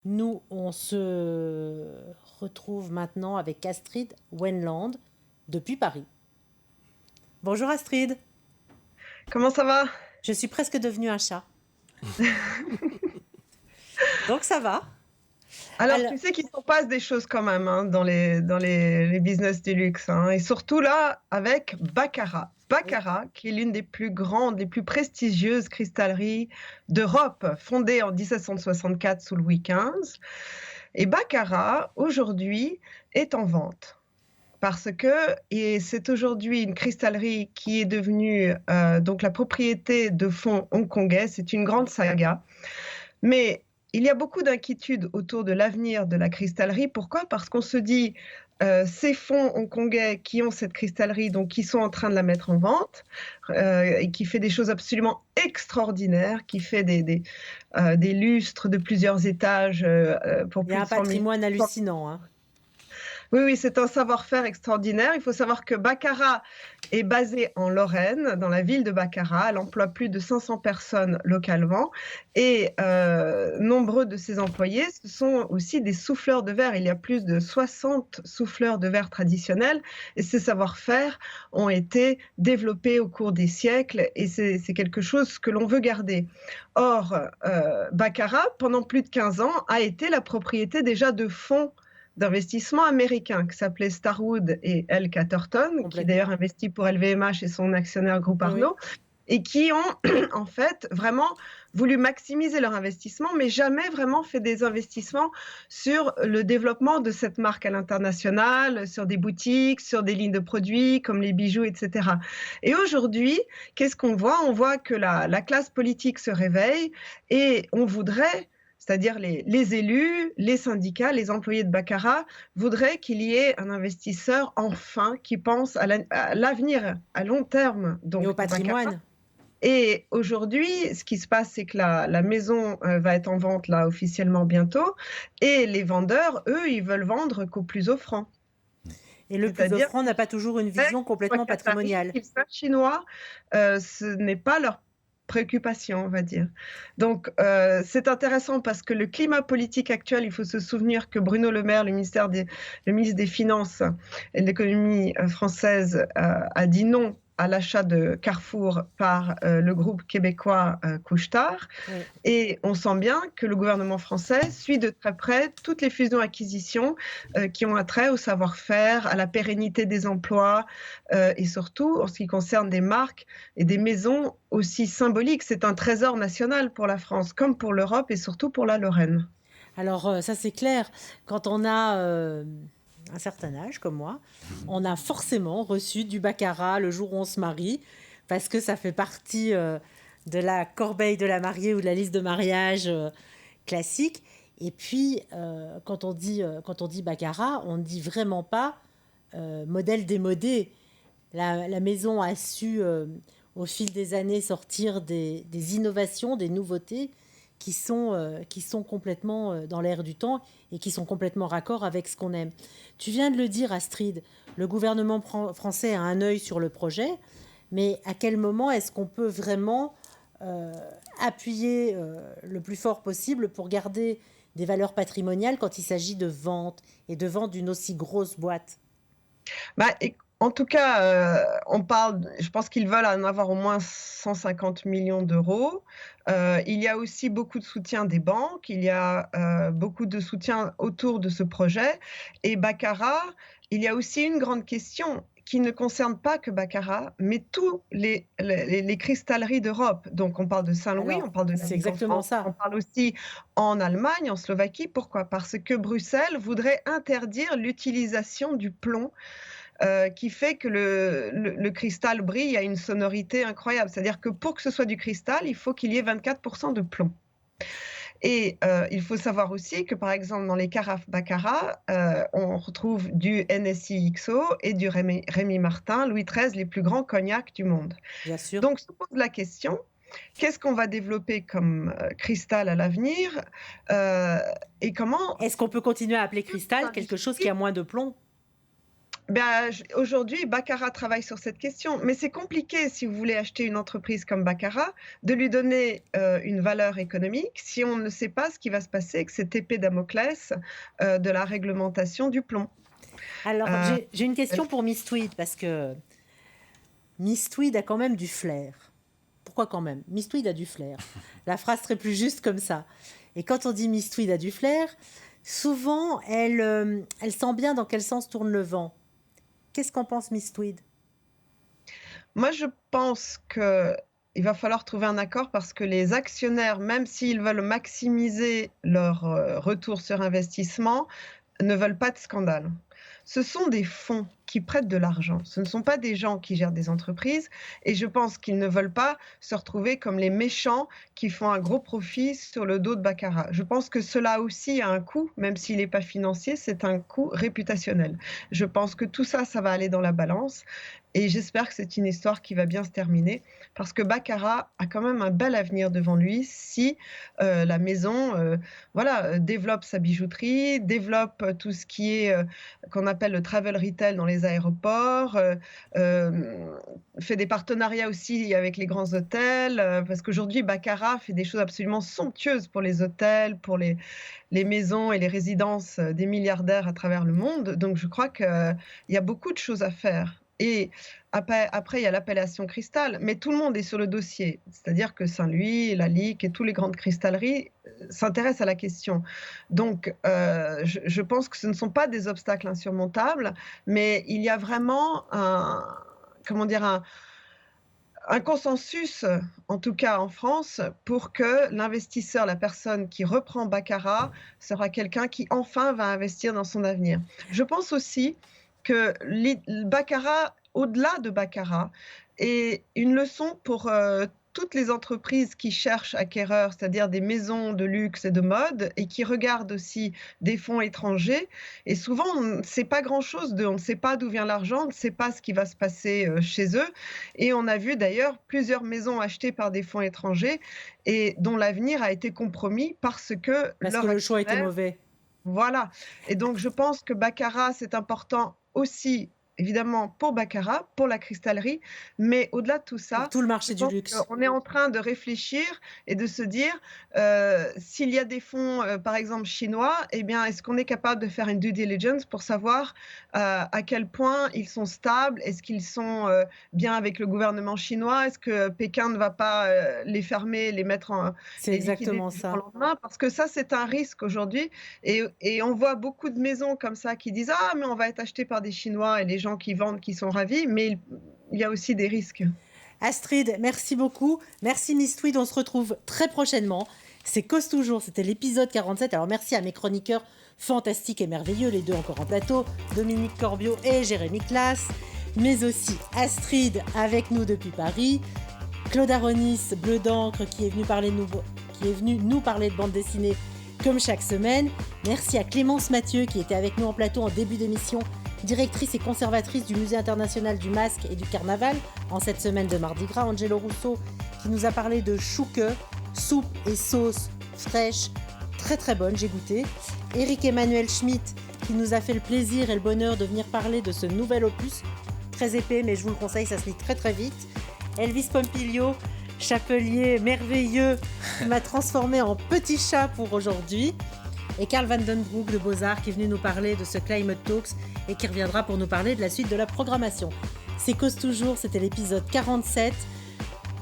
Nous, on se retrouve maintenant avec Astrid Wendland depuis Paris. Bonjour Astrid, Comment ça va? je suis presque devenue un chat, donc ça va. Alors, Alors, tu sais qu'il s'en passe des choses quand même hein, dans les business du luxe. Hein, et surtout là, avec Baccarat. oui, Baccarat, qui est l'une des plus grandes, des plus prestigieuses cristalleries d'Europe, fondée en 1764 sous Louis XV. Et Baccarat, aujourd'hui, est en vente. Parce que et c'est aujourd'hui une cristallerie qui est devenue donc la propriété de fonds hongkongais. C'est une grande oui. saga. Mais il y a beaucoup d'inquiétudes autour de l'avenir de la cristallerie. Pourquoi? Parce qu'on se dit, ces fonds hongkongais qui ont cette cristallerie, donc qui sont en train de la mettre en vente, et qui fait des choses absolument extraordinaires, qui fait des lustres de plusieurs étages pour Il y a plus un de 100 000. patrimoine hallucinant, hein. Oui, oui, c'est un savoir-faire extraordinaire. Il faut savoir que Baccarat est basée en Lorraine, dans la ville de Baccarat. Elle emploie plus de 500 personnes localement et nombreux de ses employés, ce sont aussi des souffleurs de verre. Il y a plus de 60 souffleurs de verre traditionnels et ces savoir-faire ont été développés au cours des siècles et c'est quelque chose que l'on veut garder. Or, Baccarat, pendant plus de 15 ans, a été la propriété déjà de fonds d'investissement américains qui s'appelaient Starwood et L. Catterton, qui d'ailleurs Complètement. investit pour LVMH et son actionnaire Groupe Oui, oui. Arnaud, et qui ont en fait vraiment voulu maximiser leur investissement, mais jamais vraiment fait des investissements sur le développement de cette marque à l'international, sur des boutiques, sur des lignes de produits comme les bijoux, etc. Et aujourd'hui, qu'est-ce qu'on voit? On voit que la classe politique se réveille et on voudrait, c'est-à-dire les élus, les syndicats, les employés de Baccarat, voudraient qu'il y ait un investisseur enfin qui pense à l'avenir à long terme Et au donc de Baccarat. patrimoine. Et aujourd'hui, ce qui se passe, c'est que la maison va être en vente là officiellement bientôt, et les vendeurs, eux, ils veulent vendre qu'au plus offrant. Et le plus C'est-à-dire offrant n'a pas toujours une qu'ils vision soient complètement qataris, patrimoniale. qu'ils soient chinois, ce n'est pas leur préoccupation, on va dire. Donc, c'est intéressant parce que le climat politique actuel, il faut se souvenir que Bruno Le Maire, le ministre des Finances et de l'économie française, a dit non à l'achat de Carrefour par le groupe québécois Couche-Tard. Oui. Et on sent bien que le gouvernement français suit de très près toutes les fusions-acquisitions qui ont trait au savoir-faire, à la pérennité des emplois et surtout en ce qui concerne des marques et des maisons aussi symboliques. C'est un trésor national pour la France, comme pour l'Europe et surtout pour la Lorraine. Alors ça c'est clair, quand on a un certain âge comme moi, on a forcément reçu du baccarat le jour où on se marie, parce que ça fait partie de la corbeille de la mariée ou de la liste de mariage classique. Et puis quand on dit baccarat, on ne dit vraiment pas modèle démodé. La maison a su au fil des années sortir des innovations, des nouveautés qui sont complètement dans l'air du temps et qui sont complètement raccord avec ce qu'on aime. Tu viens de le dire, Astrid, le gouvernement français a un œil sur le projet, mais à quel moment est-ce qu'on peut vraiment euh, appuyer le plus fort possible pour garder des valeurs patrimoniales quand il s'agit de vente et de vente d'une aussi grosse boîte? Bah, en tout cas, on parle, je pense qu'ils veulent en avoir au moins 150 millions d'euros. Il y a aussi beaucoup de soutien des banques, il y a beaucoup de soutien autour de ce projet. Et Baccarat, il y a aussi une grande question qui ne concerne pas que Baccarat, mais tous les cristalleries d'Europe. Donc on parle de Saint-Louis, on Alors, parle de c'est Lalique en exactement France, on ça. parle aussi en Allemagne, en Slovaquie. Pourquoi? Parce que Bruxelles voudrait interdire l'utilisation du plomb qui fait que le cristal brille à une sonorité incroyable. C'est-à-dire que pour que ce soit du cristal, il faut qu'il y ait 24% de plomb. Et il faut savoir aussi que, par exemple, dans les carafes Baccarat, on retrouve du NSI XO et du Rémy Martin, Louis XIII, les plus grands cognacs du monde. Bien sûr. Donc se pose la question, qu'est-ce qu'on va développer comme cristal à l'avenir et comment Est-ce qu'on peut continuer à appeler cristal quelque chose qui l'industrie. a moins de plomb? Aujourd'hui, Baccarat travaille sur cette question, mais c'est compliqué si vous voulez acheter une entreprise comme Baccarat, de lui donner une valeur économique si on ne sait pas ce qui va se passer avec cette épée Damoclès de la réglementation du plomb. Alors, j'ai une question pour Miss Tweed, parce que Miss Tweed a quand même du flair. Pourquoi quand même? Miss Tweed a du flair. La phrase serait plus juste comme ça. Et quand on dit Miss Tweed a du flair, souvent, elle sent bien dans quel sens tourne le vent. Qu'est-ce qu'en pense Miss Tweed? Moi, je pense qu'il va falloir trouver un accord parce que les actionnaires, même s'ils veulent maximiser leur retour sur investissement, ne veulent pas de scandale. Ce sont des fonds qui prêtent de l'argent. Ce ne sont pas des gens qui gèrent des entreprises et je pense qu'ils ne veulent pas se retrouver comme les méchants qui font un gros profit sur le dos de Baccarat. Je pense que cela aussi a un coût, même s'il n'est pas financier, c'est un coût réputationnel. Je pense que tout ça, ça va aller dans la balance et j'espère que c'est une histoire qui va bien se terminer parce que Baccarat a quand même un bel avenir devant lui si la maison développe sa bijouterie, développe tout ce qui est qu'on appelle le travel retail dans les aéroports, fait des partenariats aussi avec les grands hôtels, parce qu'aujourd'hui, Baccarat fait des choses absolument somptueuses pour les hôtels, pour les maisons et les résidences des milliardaires à travers le monde. Donc, je crois qu'il y a beaucoup de choses à faire. Et après, il y a l'appellation cristal, mais tout le monde est sur le dossier. C'est-à-dire que Saint-Louis, la Lique et toutes les grandes cristalleries s'intéressent à la question. Donc, je pense que ce ne sont pas des obstacles insurmontables, mais il y a vraiment un consensus, en tout cas en France, pour que l'investisseur, la personne qui reprend Baccarat, sera quelqu'un qui enfin va investir dans son avenir. Je pense aussi que Baccarat, au-delà de Baccarat, est une leçon pour toutes les entreprises qui cherchent acquéreurs, c'est-à-dire des maisons de luxe et de mode, et qui regardent aussi des fonds étrangers. Et souvent, on ne sait pas grand-chose d'eux, on ne sait pas d'où vient l'argent, on ne sait pas ce qui va se passer chez eux. Et on a vu d'ailleurs plusieurs maisons achetées par des fonds étrangers et dont l'avenir a été compromis parce que le choix était mauvais. Voilà. Et donc, je pense que Baccarat, c'est important aussi, évidemment, pour Baccarat, pour la cristallerie, mais au-delà de tout ça, pour tout le marché du luxe. On est en train de réfléchir et de se dire, s'il y a des fonds, par exemple, chinois, eh bien, est-ce qu'on est capable de faire une due diligence pour savoir à quel point ils sont stables? Est-ce qu'ils sont bien avec le gouvernement chinois? Est-ce que Pékin ne va pas les fermer, les mettre en... C'est exactement ça. Lendemain? Parce que ça, c'est un risque aujourd'hui. Et on voit beaucoup de maisons comme ça qui disent « Ah, mais on va être acheté par des Chinois » et les gens qui vendent qui sont ravis, mais il y a aussi des risques. Astrid, merci beaucoup. Merci Miss Tweed, on se retrouve très prochainement. C'est Cause Toujours, c'était l'épisode 47. Alors merci à mes chroniqueurs fantastiques et merveilleux, les deux encore en plateau, Dominique Corbiot et Jérémy Classe, mais aussi Astrid avec nous depuis Paris, Claude Aronis, Bleu d'encre, qui est venu nous parler de bande dessinée comme chaque semaine. Merci à Clémence Mathieu qui était avec nous en plateau en début d'émission, directrice et conservatrice du Musée international du masque et du carnaval en cette semaine de Mardi Gras. Angelo Russo qui nous a parlé de chouque, soupe et sauce fraîche, très très bonne, j'ai goûté. Éric Emmanuel Schmitt qui nous a fait le plaisir et le bonheur de venir parler de ce nouvel opus, très épais mais je vous le conseille, ça se lit très très vite. Elvis Pompilio, chapelier merveilleux, qui m'a transformé en petit chat pour aujourd'hui. Et Karl Vandenbroek de Beaux-Arts qui est venu nous parler de ce Climate Talks et qui reviendra pour nous parler de la suite de la programmation. C'est Cause Toujours, c'était l'épisode 47.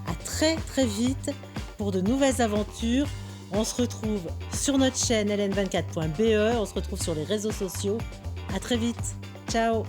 À très très vite pour de nouvelles aventures. On se retrouve sur notre chaîne ln24.be, on se retrouve sur les réseaux sociaux. À très vite, ciao.